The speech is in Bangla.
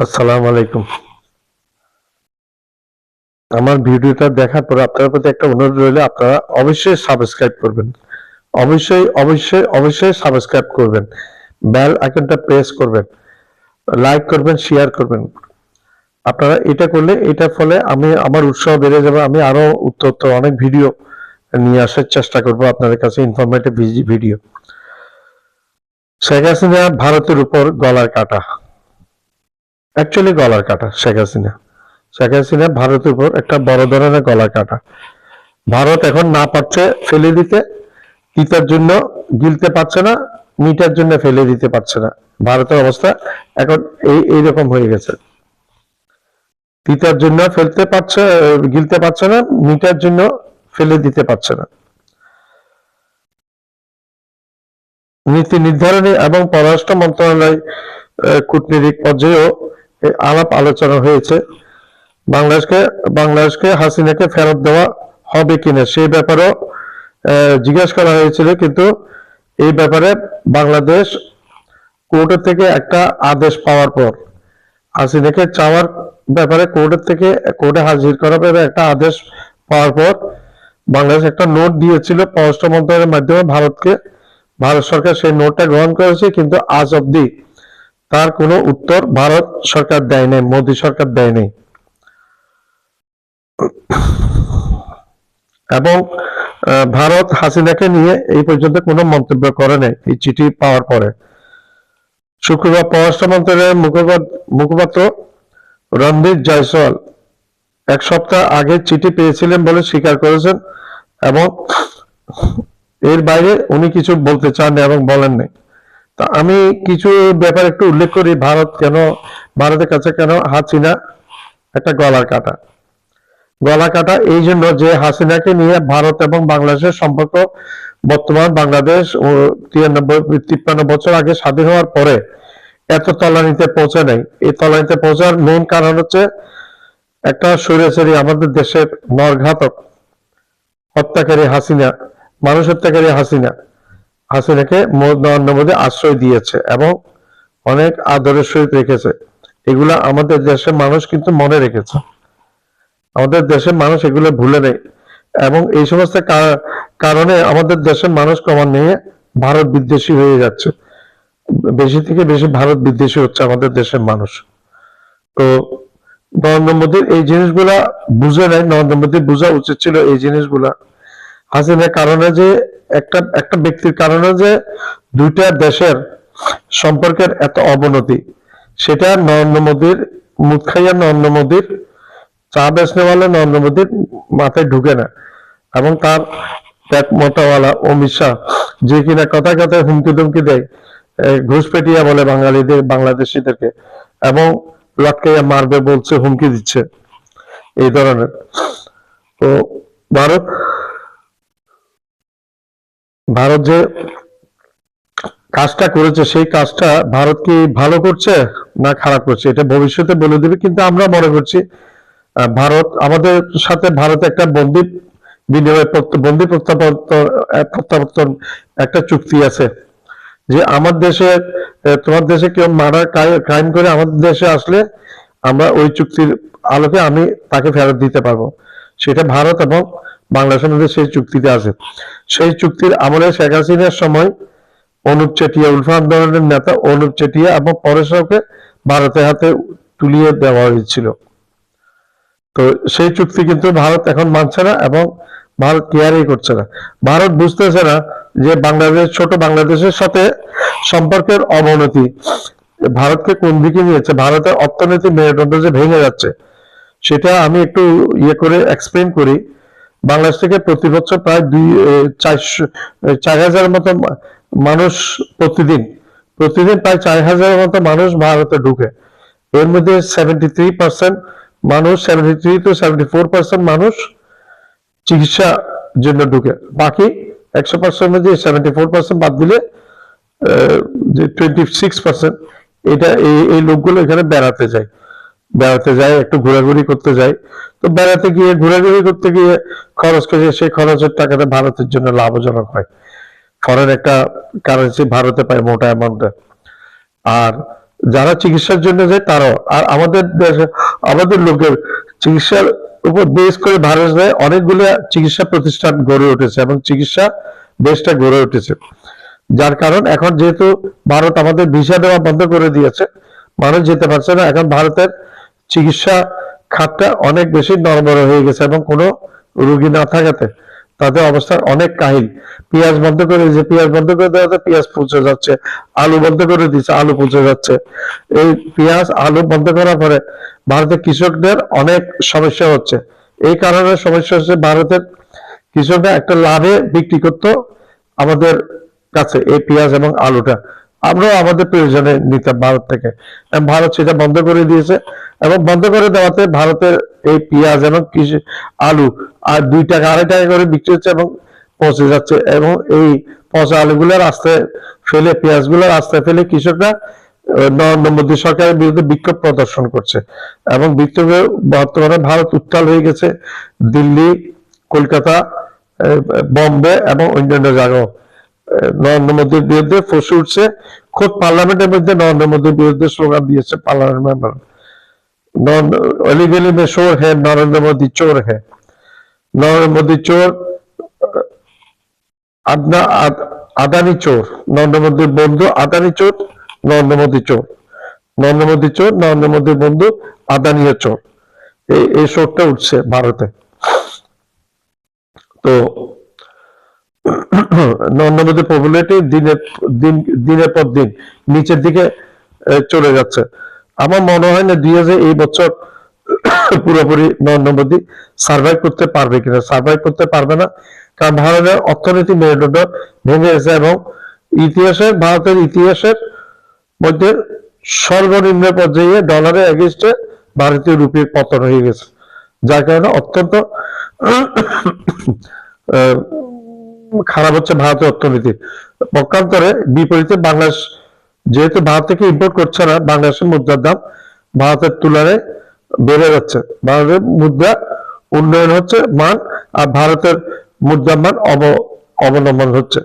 আসসালামু আলাইকুম। আমার ভিডিওটা দেখার পর আপনাদের প্রতি একটা অনুরোধ রইল, আপনারা অবশ্যই সাবস্ক্রাইব করবেন। অবশ্যই সাবস্ক্রাইব করবেন। বেল আইকনটা প্রেস করবেন। লাইক করবেন, শেয়ার করবেন। আপনারা এটা করলে এটার ফলে আমার উৎসাহ বেড়ে যাবে। আমি আরো উত্তর অনেক ভিডিও নিয়ে আসার চেষ্টা করব আপনাদের কাছে, ইনফরমেটিভ ভিডিও। শেখ হাসিনা ভারতের উপর গলার কাটা, অ্যাকচুয়ালি গলার কাটা। শেখ হাসিনা ভারতের উপর একটা বড় ধরনের গলার কাটা। ভারত এখন না পারছে ফেলে দিতে, তিতার জন্য গিলতে পারছে না, মিটার জন্য ফেলে দিতে পারছে না। ভারতের অবস্থা এখন এইরকম হয়ে গেছে। তিতার জন্য ফেলতে পারছে, গিলতে পারছে না, মিটার জন্য ফেলে দিতে পারছে না। নীতি নির্ধারণী এবং পররাষ্ট্র মন্ত্রণালয় কূটনীতিক পর্যায়েও আলাপ আলোচনা হয়েছে। বাংলাদেশকে হাসিনাকে ফেরত দেওয়া হবে কিনা সেই ব্যাপারেও জিজ্ঞেস করা হয়েছিল, কিন্তু এই ব্যাপারে বাংলাদেশ কোর্টের থেকে একটা আদেশ পাওয়ার পর, হাসিনাকে চাওয়ার ব্যাপারে কোর্টে হাজির করার ব্যাপারে একটা আদেশ পাওয়ার পর বাংলাদেশ একটা নোট দিয়েছিল পররাষ্ট্র মন্ত্রণালয়ের মাধ্যমে ভারতকে। ভারত সরকার সেই নোটটা গ্রহণ করেছে, কিন্তু আজ অব্দি তার কোনো উত্তর ভারত সরকার দেয় নাই, মোদী সরকার দেয় নাই। এবং ভারত হাসিনাকে নিয়ে এই পর্যন্ত কোনো মন্তব্য করে নাই এই চিঠি পাওয়ার পরে। শুক্রবার পররাষ্ট্র মন্ত্রণালয়ের মুখপাত্র রণদীপ জয়সওয়াল এক সপ্তাহ আগে চিঠি পেয়েছিলেন বলে স্বীকার করেছেন, এবং এর বাইরে উনি কিছু বলতে চান এবং বলেন নাই। তা আমি কিছু ব্যাপার একটু উল্লেখ করি। ভারতের কাছে কেন হাসিনা একটা গলা কাটা এই জন্য যে হাসিনাকে নিয়ে ভারত এবং বাংলাদেশের সম্পর্ক বর্তমান বাংলাদেশ ও 53 বছর আগে স্বাধীন হওয়ার পরে এত তলানিতে পৌঁছে নাই। এই তলানিতে পৌঁছার মেইন কারণ হচ্ছে একটা স্বৈরাচারী, আমাদের দেশের নরঘাতক হত্যাকারী হাসিনা, মানুষ হত্যাকারী হাসিনাকে নরেন্দ্র মোদী আশ্রয় দিয়েছে এবং অনেক আদরের সহিত রেখেছে। এগুলা আমাদের দেশের মানুষ কিন্তু মনে রেখেছে, আমাদের দেশের মানুষ এগুলো ভুলে নেই। এবং এই সমস্ত কারণে আমাদের দেশের মানুষ ক্রমান্বয়ে ভারত বিদ্বেষী হয়ে যাচ্ছে। বেশি থেকে বেশি ভারত বিদ্বেষী হচ্ছে আমাদের দেশের মানুষ। তো নরেন্দ্র মোদীর এই জিনিসগুলা বুঝে নেয়। নরেন্দ্র মোদীর বোঝা উচিত ছিল এই জিনিসগুলা। হাসিনার কারণে যে একটা ব্যক্তির কারণে যে দুইটা দেশের সম্পর্কের এত অবনতি, সেটা নরেন্দ্র মোদীর মুখ খাইয়া, নরেন্দ্র মোদীর চা বেচনেওয়ালা নরেন্দ্র মোদীর মাথায় ঢুকে না। এবং তার পেট মোটাওয়ালা অমিত শাহ, যে কিনা কথায় কথায় হুমকি ধুমকি দেয়, ঘুষপেটিয়া বলে বাংলাদেশিদেরকে, এবং লটকাইয়া মারবে বলছে, হুমকি দিচ্ছে, এই ধরনের। তো ভারত ভারত যে কাজটা করেছে, সেই কাজটা ভারত কি ভালো করছে না খারাপ করছে এটা ভবিষ্যতে বলে দেবে। কিন্তু আমরা মনে করছি ভারত আমাদের সাথে, ভারত একটা বন্দি প্রত্যাবর্তন একটা চুক্তি আছে, যে আমার দেশে, তোমার দেশে কেউ ক্রাইম করে আমাদের দেশে আসলে আমরা ওই চুক্তির আলোকে আমি তাকে ফেরত দিতে পারবো। সেটা ভারত এবং বাংলাদেশের মধ্যে সেই চুক্তিতে আছে। সেই চুক্তির আমলে শেখ হাসিনার সময় অনুপ চেটিয়া, উলফা আন্দোলনের নেতা অনুপ চেটিয়া এবং পরেশকে ভারতের হাতে তুলিয়ে দেওয়া হয়েছিল। তো সেই চুক্তি কিন্তু ভারত এখন মানছে না এবং ভারত কেয়ারই করছে না। ভারত বুঝতেছে না যে ছোট বাংলাদেশের সাথে সম্পর্কের অবনতি ভারতকে কোন দিকে নিয়েছে, ভারতের অর্থনৈতিক মেরুদণ্ড যে ভেঙে যাচ্ছে, সেটা আমি একটু করে এক্সপ্লেন করি। বাংলাদেশ থেকে প্রতি বছর প্রায় 4,000 মতো মানুষ প্রতিদিন প্রায় 4,000 মতো মানুষ ভারতে ঢুকে। এর মধ্যে 73 to 74% মানুষ চিকিৎসা জন্য ঢুকে। বাকি 100% মধ্যে 74% বাদ দিলে যে 26%, এটা এই লোকগুলো এখানে বেড়াতে যায়, একটু ঘোরাঘুরি করতে যায়। তো বেড়াতে গিয়ে, ঘোরাঘুরি করতে গিয়ে খরচ করে, সেই খরচের টাকাটা ভারতের জন্য লাভজনক হয়। ফরেন একটা কারেন্সি ভারতে পায় মোটা অ্যামাউন্টে। আর যারা চিকিৎসার জন্য যায় তারাও। আর আমাদের দেশে আমাদের লোকের চিকিৎসার উপর বেস করে ভারতে অনেকগুলো চিকিৎসা প্রতিষ্ঠান গড়ে উঠেছে এবং চিকিৎসা দেশটা গড়ে উঠেছে। যার কারণ এখন যেহেতু ভারত আমাদের ভিসা দেওয়া বন্ধ করে দিয়েছে, মানুষ যেতে পারছে না, এখন ভারতের চিকিৎসা খাতটা অনেক বেশি নড়বড়ে হয়ে গেছে এবং কোনো রোগী না থাকাতে তাদের অবস্থা অনেক কাহিল। পেঁয়াজ বন্ধ করে দিয়েছে, পেঁয়াজ বন্ধ করে দেওয়াতে পেঁয়াজ পচে যাচ্ছে, আলু বন্ধ করে দিয়েছে, আলু পচে যাচ্ছে। এই পেঁয়াজ আলু বন্ধ করার পরে ভারতের কৃষকদের অনেক সমস্যা হচ্ছে। এই কারণে সমস্যা হচ্ছে ভারতের কৃষকরা একটা লাভে বিক্রি করতো আমাদের কাছে এই পেঁয়াজ এবং আলুটা, আমরাও আমাদের প্রয়োজনে নিতাম ভারত থেকে। ভারত সেটা বন্ধ করে দিয়েছে এবং বন্ধ করে দেওয়াতে ভারতের এই পেঁয়াজ এবং কৃষি আলু আর 2 টাকা 2.5 টাকা করে বিক্রি হচ্ছে এবং পচে যাচ্ছে। এবং এই পচা আলুগুলো রাস্তায় ফেলে, পেঁয়াজগুলো রাস্তায় ফেলে কৃষকরা নরেন্দ্র মোদী সরকারের বিরুদ্ধে বিক্ষোভ প্রদর্শন করছে এবং বিক্ষোভে বর্তমানে ভারত উত্তাল হয়ে গেছে। দিল্লি, কলকাতা, বম্বে এবং অন্যান্য জায়গাও নরেন্দ্র মোদীর বিরুদ্ধে ফসে উঠছে। খোদ পার্লামেন্টের মধ্যে নরেন্দ্র মোদীর বিরুদ্ধে স্লোগান দিয়েছে পার্লামেন্ট মেম্বার, অলি গলি মে শোর হ্যাঁ নরেন্দ্র মোদী চোর হ্যাঁ, নরেন্দ্র মোদী চোর, আদানি চোর, নরেন্দ্র মোদীর বন্ধু আদানি চোর, নরেন্দ্র মোদী চোর, নরেন্দ্র মোদী চোর, নরেন্দ্র মোদীর বন্ধু আদানিও চোর। এই শোরটা উঠছে ভারতে। তো নরেন্দ্র মোদীর পপুলারিটি দিনের পর দিন নিচের দিকে চলে যাচ্ছে। আমার মনে হয় না এই বছর পুরোপুরি নরেন্দ্র মোদী সার্ভাইভ করতে পারবে কিনা। সার্ভাইভ করতে পারবে না, কারণ ভারতের অর্থনীতি মেরুদণ্ড ভেঙে গেছে এবং ভারতের ইতিহাসের মধ্যে সর্বনিম্ন পর্যায়ে ডলারের এগেইনস্টে ভারতীয় রুপির পতন হয়ে গেছে, যার কারণে অত্যন্ত খারাপ হচ্ছে ভারতের অর্থনীতি। পক্ষান্তরে বিপরীতে বাংলাদেশ যেহেতু ভারত থেকে ইম্পোর্ট করছে না, বাংলাদেশের মুদ্রার দাম ভারতের তুলনায় বেড়ে যাচ্ছে। ভারতের মুদ্রা উন্নয়ন হচ্ছে মান, আর ভারতের মুদ্রার মান অবনমন হচ্ছে।